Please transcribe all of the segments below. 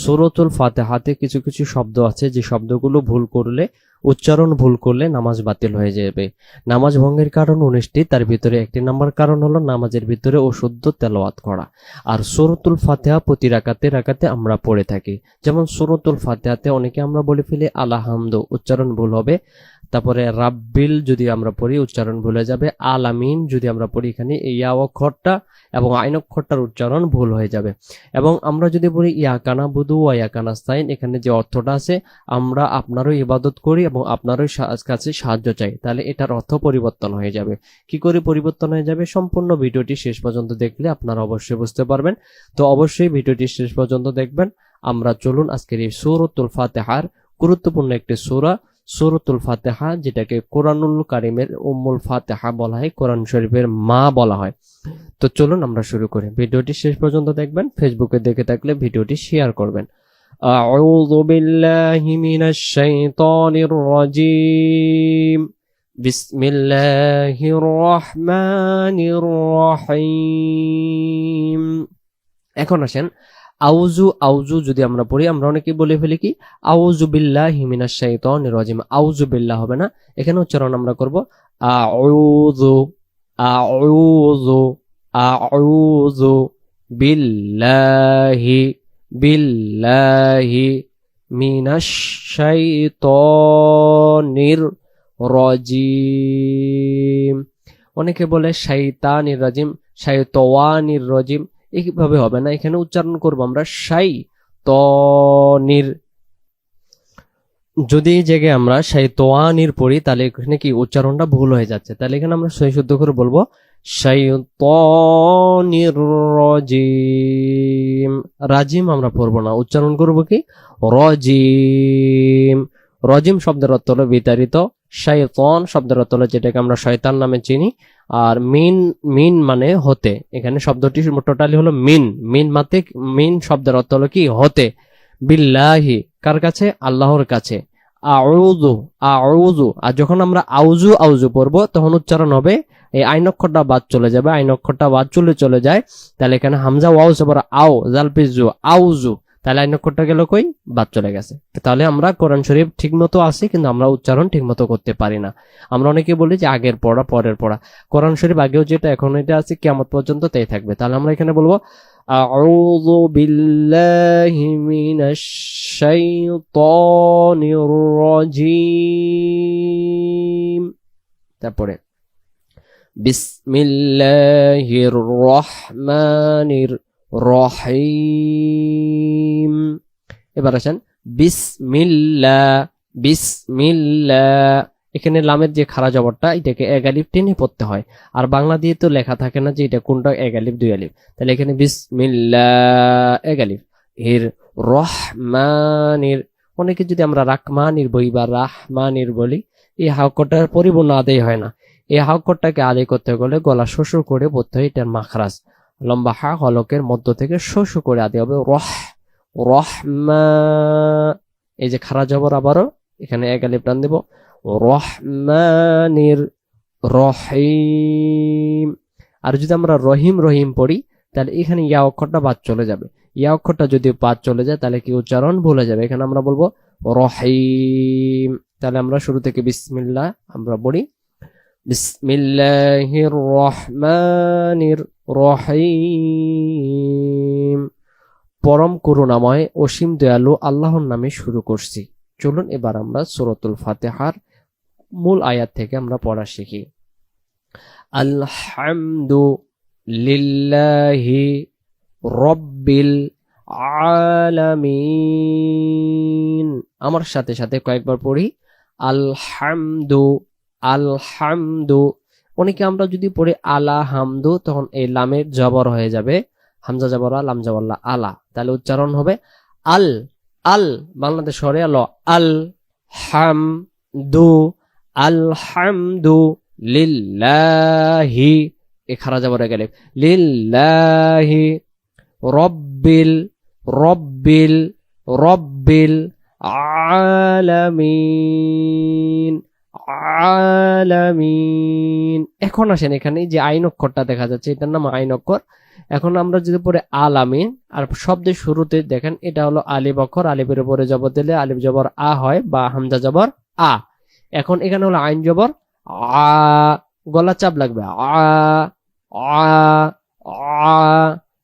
সূরাতুল ফাতিহাতে কিছু কিছু শব্দ আছে যে শব্দগুলো উচ্চারণ ভুল করলে নামাজ বাতিল হয়ে যাবে। নামাজ ভঙ্গের কারণ 19টি, তার ভিতরে 1 নম্বর কারণ হলো নামাজের ভিতরে অশুদ্ধ তেলাওয়াত করা। আর সূরাতুল ফাতিহা প্রতি রাকাতে আমরা পড়ে থাকি। যেমন সূরাতুল ফাতিহাতে অনেকে আমরা বলে ফেলি আলহামদু, উচ্চারণ ভুল হবে। তারপরে রাব্বিল যদি আমরা পড়ি উচ্চারণ ভুলে যাবে। আলামিন যদি আমরা পড়ি এখানে ইয়া অক্ষরটা এবং আইন অক্ষরটার উচ্চারণ ভুল হয়ে যাবে। এবং আমরা যদি বলি ইয়াকা নাবুদু ওয়া ইয়াকা নাস্তাইন, এখানে যে অর্থটা আছে আমরা আপনারও ইবাদত করি এবং আপনারও কাছে সাহায্য চাই, তাহলে এটার অর্থ পরিবর্তন হয়ে যাবে। কি করে পরিবর্তন হয়ে যাবে? সম্পূর্ণ ভিডিওটি শেষ পর্যন্ত দেখলে আপনারা অবশ্যই বুঝতে পারবেন। তো অবশ্যই ভিডিওটি শেষ পর্যন্ত দেখবেন। আমরা চলুন আজকের এই সূরাতুল ফাতিহার গুরুত্বপূর্ণ একটি সূরা, সূরাতুল ফাতিহা, যেটাকে কোরআনুল কারীমের উম্মুল ফাতিহা বলা হয়, কোরআন শরীফের মা বলা হয়। তো চলুন আমরা শুরু করি। ভিডিওটি শেষ পর্যন্ত দেখবেন। ফেসবুকে দেখে থাকলে ভিডিওটি শেয়ার করবেন। আউযু বিল্লাহি মিনাশ শাইতানির রাজীম। বিসমিল্লাহির রহমানির রহিম। এখন আসেন, আউযু যদি আমরা পড়ি, আমরা অনেকে বলে ফেলি কি আউযু বিল্লাহি মিনাশ শাইতানির রাজীম। আউযু বিল্লাহ হবে না, এখানে উচ্চারণ আমরা করব আউযু আউযু আউযু বিল্লাহি মিনাশ শাইতানির রাজীম। অনেকে বলে শাইতানির রাজীম, শাইতানির রাজীম, এইভাবে হবে না, এখানে উচ্চারণ করব আমরা শাইতানির। যদি এই জায়গায় আমরা শাইতানির পড়ি তাহলে এখানে কি উচ্চারণটা ভুল হয়ে যাচ্ছে, তাহলে এখানে আমরা সহি শুদ্ধ করে বলবো শাইতানির রাজীম। রাজিম আমরা পড়বো না, উচ্চারণ করব কি রাজীম। রাজিম শব্দের অর্থ হলো বিতাড়িত, শাইতান শব্দের অর্থ হলো যেটাকে আমরা শয়তান নামে চিনি, আর মিন মানে হতে। এখানে শব্দটি টোটালি হলো মিন শব্দের অর্থ হলো কি হতে। বিল্লাহি কার কাছে? আল্লাহর কাছে। আউযু, আর যখন আমরা আউযু পড়বো তখন উচ্চারণ হবে এই আইন অক্ষরটা বাদ চলে যাবে। আইন অক্ষরটা বাদ চলে যায়, তাহলে এখানে হামজা ওয়াও জবর আও জাল পেশ জু আউযু, তাহলে আইন অক্ষরটা গেল কই? বাদ চলে গেছে। তাহলে আমরা কোরআন শরীফ ঠিক মতো আছে কিন্তু আমরা উচ্চারণ ঠিক মতো করতে পারি না। আমরা অনেকে বলি যে আগের পড়া পরের পড়া, কোরআন শরীফ আগেও যেটা এখন এটা আছে কিয়ামত পর্যন্ত তাই থাকবে। তাহলে আমরা এখানে বলবো আউযু বিল্লাহি মিনাশ শাইতানির রাজীম। তারপরে বিসমিল্লাহির রহমানির রহিম। এবার আসেন বিসমিল্লাহ। এখানে লামের যে খাড়া জবরটা এটাকে এক আলিফ টেনে পড়তে হয়, আর বাংলা দিয়ে তো লেখা থাকে না যে এটা কোনটা এক আলিফ দুই আলিফ। তাহলে এখানে বিসমিল্লাহ এক আলিফ, এর রহমানির। অনেকে যদি আমরা রাহমানির বই বা রাহমানির বলি, এই হাক্কটার পরিপূর্ণ আদায় হয় না। এই হাক্কটাকে আদায় করতে গেলে গলা শোষ করে পড়তে হয়, এটার মাখরাজ লম্বা হা হলকের মধ্য থেকে শোষ করে আদায় হবে রহমা। এই যে খাড়া জবর আবারও এখানে এক আলিফ টান দেব, রহমানির রহিম। আর যদি আমরা রহিম পড়ি তাহলে এখানে ইয়া অক্ষরটা বাদ চলে যাবে। ইয়া অক্ষরটা যদি বাদ চলে যায় তাহলে কি উচ্চারণ ভুলে যাবে। এখানে আমরা বলবো রহিম। তাহলে আমরা শুরু থেকে বিসমিল্লাহ আমরা পড়ি, বিসমিল্লাহির রহমানির রহিম। পরম করুণাময় অসীম দয়ালু আল্লাহর নামে শুরু করছি। চলুন এবার আমরা সূরাতুল ফাতিহার মূল আয়াত থেকে আমরা পড়া শিখি। আলহামদুলিল্লাহি রাব্বিল আলামিন। আমার সাথে সাথে কয়েকবার পড়ি আলহামদু। অনেকে আমরা যদি পড়ি আলাহামদু তখন এই লামের জবর হয়ে যাবে, হামজা জবর লাম জবর আলা, তাহলে উচ্চারণ হবে আল বাংলাদেশ সরে আলো আলহামদু লিল্লাহি, এ খারা জবর গেলে লিল্লাহি রব্বিল আলামিন। আলামিন। এখন আসেন এখানে যে আইন অক্ষরটা দেখা যাচ্ছে, এটার নাম আইন অক্ষর। এখন আমরা যদি পরে আলামিন, আর শব্দের শুরুতে দেখেন এটা হলো আলিফ অক্ষর, আলিফের উপরে জবর দিলে আলিফ জবর আ হয়, বা হামজা জবর আ। এখন এখানে হলো আইন জবর আ, গলা চাপ লাগবে আ আ আ।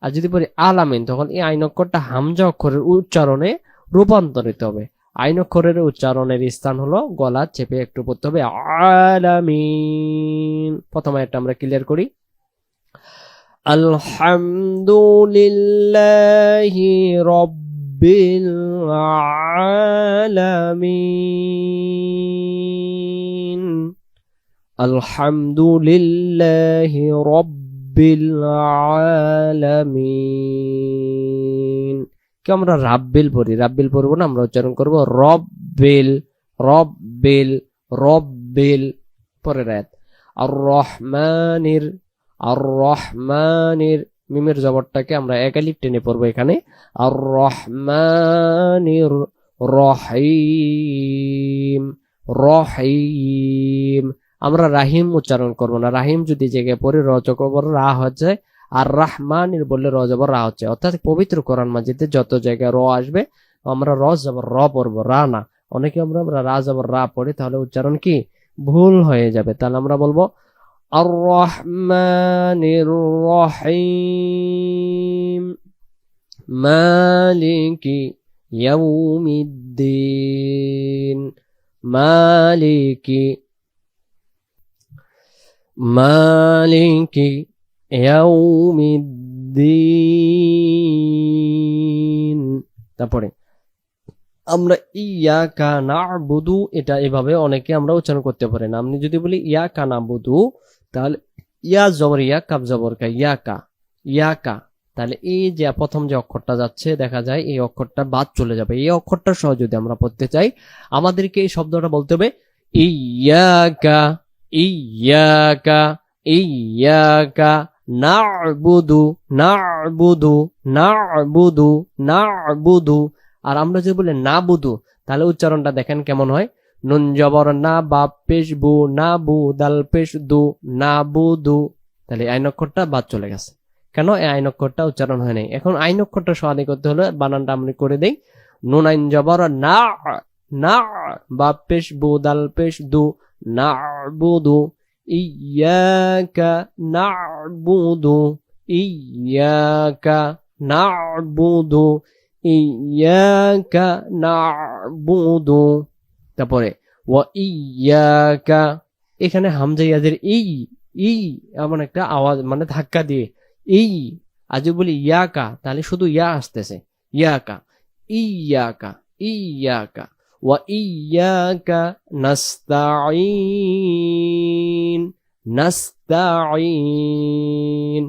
আর যদি পরে আলামিন, তখন এই আইন অক্ষরটা হামজা অক্ষরের উচ্চারণে রূপান্তরিত হবে। আইন অক্ষরের উচ্চারণের স্থান হলো গলা চেপে একটু পড়তে হবে আলামিন। প্রথম আয়াতটা আমরা ক্লিয়ার করি। আলহামদুলিল্লাহি রাব্বিল আলামিন। আলহামদুলিল্লাহি রাব্বিল আলামিন। কি আমরা রাব্বিল পড়ি? রাব্বিল পড়বো না, আমরা উচ্চারণ করবো রব্বিল রব্বিল রব্বিল। পরের আয়াত আর রহমানির, আর রহমানির, মিমের জবরটাকে আমরা এক আলিফ টেনে পড়বো এখানে। আর রহমানির রহিম রহিম। আমরা রাহিম উচ্চারণ করবো না, রাহিম যদি জায়গায় পড়ে র জবর রা হচ্ছে, আর রাহমানির বললে র জবর রা হচ্ছে। অর্থাৎ পবিত্র কোরআন মাজিদে যত জায়গায় র আসবে আমরা র জবর র পড়বো, রা না। অনেকে আমরা রা জবর রা পড়ি, তাহলে উচ্চারণ কি ভুল হয়ে যাবে। তাহলে আমরা বলবো আর রহমানির রহিম মালিকি ইয়াউমিদ্দিন। মালিকি মালিকি ইয়াউমিদ্দিন। তারপরে আমরা ইয়াকা না'বুদু, এটা এভাবে অনেকে আমরা উচ্চারণ করতে পারি না। আমি যদি বলি ইয়াকা না'বুদু, তাহলে ইয়া জবর ইয়া, কাব জবর কা, ইয়াকা ইয়াকা। তাহলে এই যে প্রথম যে অক্ষরটা যাচ্ছে দেখা যায় এই অক্ষরটা বাদ চলে যাবে। এই অক্ষরটা সহ যদি আমরা পড়তে চাই, আমাদেরকে এই শব্দটা বলতে হবে ইয়াকা ইয়াকা ইয়াকা না'বুদু না'বুদু না'বুদু না'বুদু। আর আমরা যদি বলি না বুধু, তাহলে উচ্চারণটা দেখেন কেমন হয়। নুন জবর না, বা পেশ বু, না বু, দাল পেশ দু, না বুধু। তাহলে আইন অক্ষরটা বাদ চলে গেছে। কেন? এই আইন অক্ষরটা উচ্চারণ হয় নাই। এখন আইন অক্ষরটা সহানি করতে হলে বানানটা আমরা করে দেই। নুন আইন জবর না, না, বা পেশ বু, দাল পেশ দু, না বুধু। ইয়াকা না'বুদু ইয়াকা না'বুদু ইয়াকা না'বুদু। তারপরে ওয়া ইয়াকা, এখানে হামজা ইয়াদের ই এমন একটা আওয়াজ, মানে ধাক্কা দিয়ে এই। আজ বলি ইয়াকা, তাহলে শুধু ইয়া আসতেছে ইয়াকা ইয়াকা ইয়াকা। ওয়া ইয়াকা নাস্তাঈন নাস্তাঈন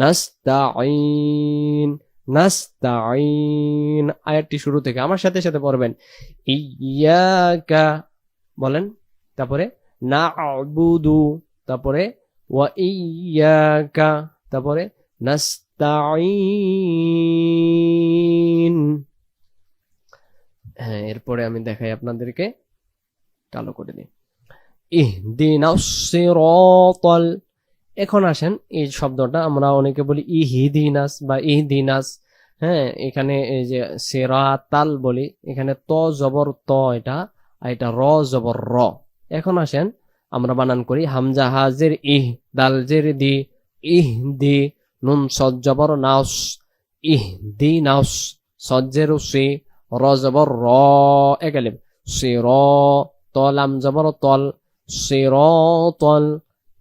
নাস্তাঈন নাস্তাঈন। আয়াতটি শুরু থেকে আমার সাথে সাথে পড়বেন। ইয়াকা বলেন, তারপরে না'বুদু, তারপরে ওয়া ইয়াকা, তারপরে নাস্তাঈন। হ্যাঁ, এরপরে আমি দেখাই আপনাদেরকে, কালো করে দিই। ইহদিনাস সিরাতাল। এখন আসেন এই শব্দটা আমরা অনেকে বলি ইহদিনাস বা ইহদিনাস। হ্যাঁ, এখানে এই যে সিরাতাল বলি, এখানে ত জবর ত এটা, আর এটা র জবর র। এখন আসেন আমরা বানান করি। হামজা হাজের ইহ, দাল জের দি, ইহ দি, নুন সদ জবর নাস, ইহ দি নাস, সদ জের সি, র জবর র, একালিম সির, তল আম জবর তল, সিরাতাল।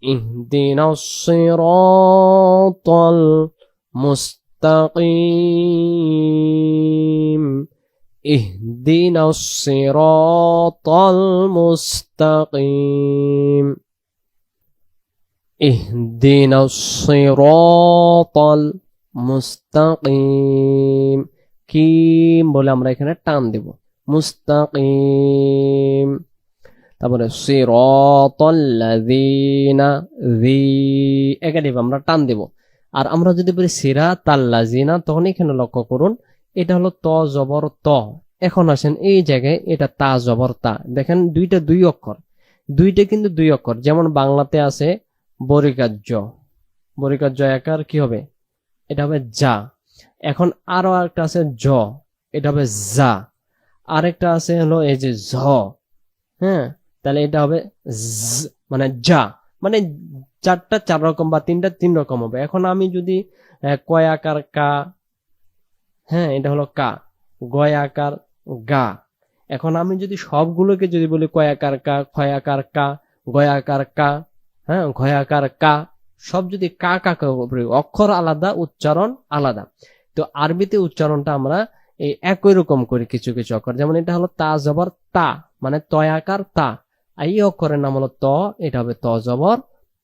ইহদিনাস সিরাতাল মুস্তাকিম ইহদিনাস সিরাতাল মুস্তাকিম ইহদিনাস সিরাতাল মুস্তাকিম। কিম বলে আমরা এখানে টান দেব, মুস্তাকিম। তারপরে সিরাতাল্লাযীনা, যী একাধিক আমরা টান দেব। আর আমরা যদি বলি সিরাতাল্লাযীনা, তখন এখানে লক্ষ্য করুন এটা হলো ত জবর ত। এখন আসেন এই জায়গায় এটা তা জবর তা, দেখেন দুইটা দুই অক্ষর, দুইটা কিন্তু দুই অক্ষর, যেমন বাংলাতে আছে বরিকার্য, বরিকার্য আকার কি হবে, এটা হবে যা। এখন আরো একটা আছে জ, এটা হবে যা। আরেকটা আছে হলো এই যে ঝ, হ্যাঁ, তাহলে এটা হবে মানে যা, মানে চারটা চার রকম বা তিনটা তিন রকম হবে। এখন আমি যদি কয় আকার কা, হ্যাঁ এটা হলো কা, গয় আকার গা। এখন আমি যদি সবগুলোকে যদি বলি কয় আকার কা, ক্ষয় আকার কা, গয় আকার কা, হ্যাঁ ঘয় আকার কা, সব যদি কা কা করি, অক্ষর আলাদা উচ্চারণ আলাদা। তো আরবিতে উচ্চারণটা আমরা এই একই রকম করি কিছু কিছু অক্ষর, যেমন এটা হলো তা জবর তা, মানে তয় আকার তা। এই অক্ষরের নাম হলো ত, এটা হবে ত জবর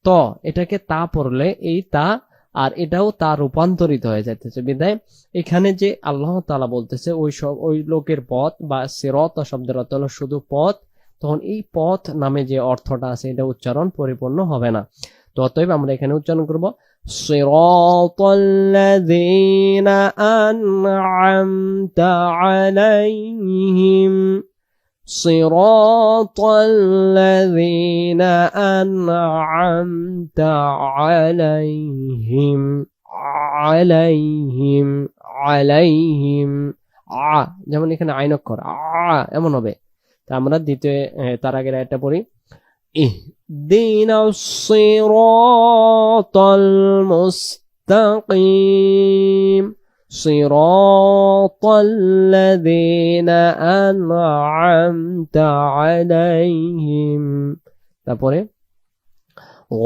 ত, এটাকে তা পড়লে এই তা, আর এটাও তা রূপান্তরিত হয়ে যাইতেছে। বিদায় এখানে যে আল্লাহ তাআলা বলতেছে ওই লোকের পথ বা সিরাত শব্দের অর্থ হলো শুধু পথ, তখন এই পথ নামে যে অর্থটা আছে এটা উচ্চারণ পরিপূর্ণ হবে না। তো অতএব আমরা এখানে উচ্চারণ করব সিরাতাল্লাযীনা আন'আমতা আলাইহিম, সিরাতাল্লাযীনা আন'আমতা আলাইহিম, আলাইহিম আলাইহিম আ, যেমন এখানে আইন অক্ষর আ এমন হবে। তা আমরা দ্বিতীয় তার আগের আয়াতটা পড়ি, ইহদিনাস সিরাতাল মুস্তাকিম, সিরাতাল্লাযীনা আন'আমতা আলাইহিম। তারপরে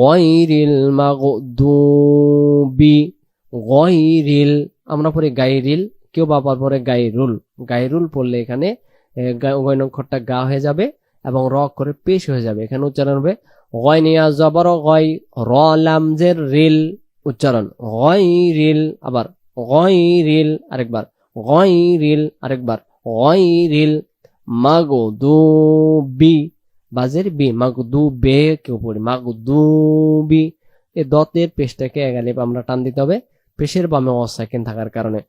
গায়রিল মাগদুবি, গায়রিল আমরা পড়ি গায়রিল, কেউ বাবার পরে গায়রুল, গায়রুল পড়লে এখানে গয় অক্ষরটা গা হয়ে যাবে এবং র করে পেশ হয়ে যাবে। এখানে উচ্চারণ হবে গয় নিয়া জবর গয়, র লাম জের রিল, উচ্চারণ গায়রিল। আবার গায়রিল আরেকবার, গায়রিল আরেকবার, গায়রিল মাগদুবি, বাজের বি, মাগদুবে কেউ পড়ি মাগদুবি। এই দতের পেশটাকে এগালিপ আমরা টান দিতে হবে পেশের বামে অসাকিন থাকার কারণে।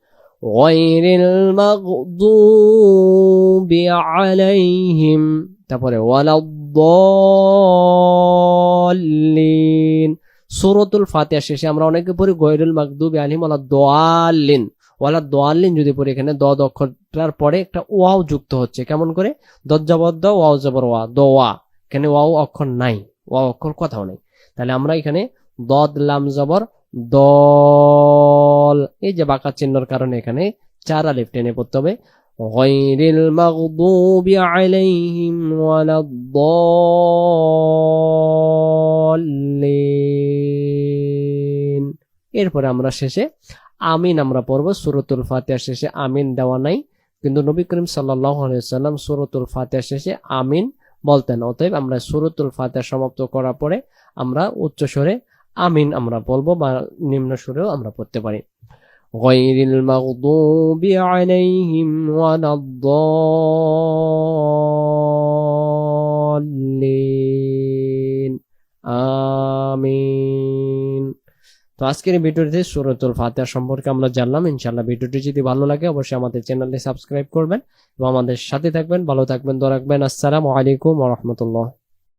গায়রিল মাগদুবি আলাইহিম, তারপরে ওয়ালাদ-দাল্লিন। সূরাতুল ফাতিহা শেষে আমরা অনেকে পড়ি গায়রিল মাগদুবি আলাইহিম ওয়ালাদ-দাল্লিন, ওয়ালাদ-দাল্লিন যদি পড়ি এখানে দদ অক্ষরটার পরে একটা ওয়াও যুক্ত হচ্ছে, কেমন করে, দদ জবর দ, ওয়াও জবর ওয়া, দোয়া। এখানে ওয়াও অক্ষর নাই, ওয়াও অক্ষর কোথাও নাই, তাহলে আমরা এখানে দদ লাম জবর দল, এই যে বাঁকা চিহ্নর কারণে এখানে চার আলিফ টেনে পড়তে হবে, গায়রিল মাগদুবি আলাইহিম ওয়ালাদ-দাল্লিন। এরপরে আমরা শেষে আমিন আমরা পড়ব। সূরাতুল ফাতিহা শেষে আমিন দেওয়া নাই, কিন্তু নবী করিম সাল্লাল্লাহু আলাইহি ওয়াসাল্লাম সূরাতুল ফাতিহা শেষে আমিন বলতেন। অতএব আমরা সূরাতুল ফাতিহা সমাপ্ত করার পরে আমরা উচ্চ স্বরে আমিন আমরা বলবো, বা নিম্ন সুরেও আমরা পড়তে পারি। গায়রিল মাগদুবি আলাইহিম ওয়ালাদ-দাল্লিন, আমিন। তো আজকের ভিডিওতে সূরাতুল ফাতিহা সম্পর্কে আমরা জানলাম। ইনশাআল্লাহ ভিডিওটি যদি ভালো লাগে অবশ্যই আমাদের চ্যানেলটি সাবস্ক্রাইব করবেন এবং আমাদের সাথে থাকবেন। ভালো থাকবেন, দোয়া রাখবেন। আসসালামু আলাইকুম ওয়া রাহমাতুল্লাহ।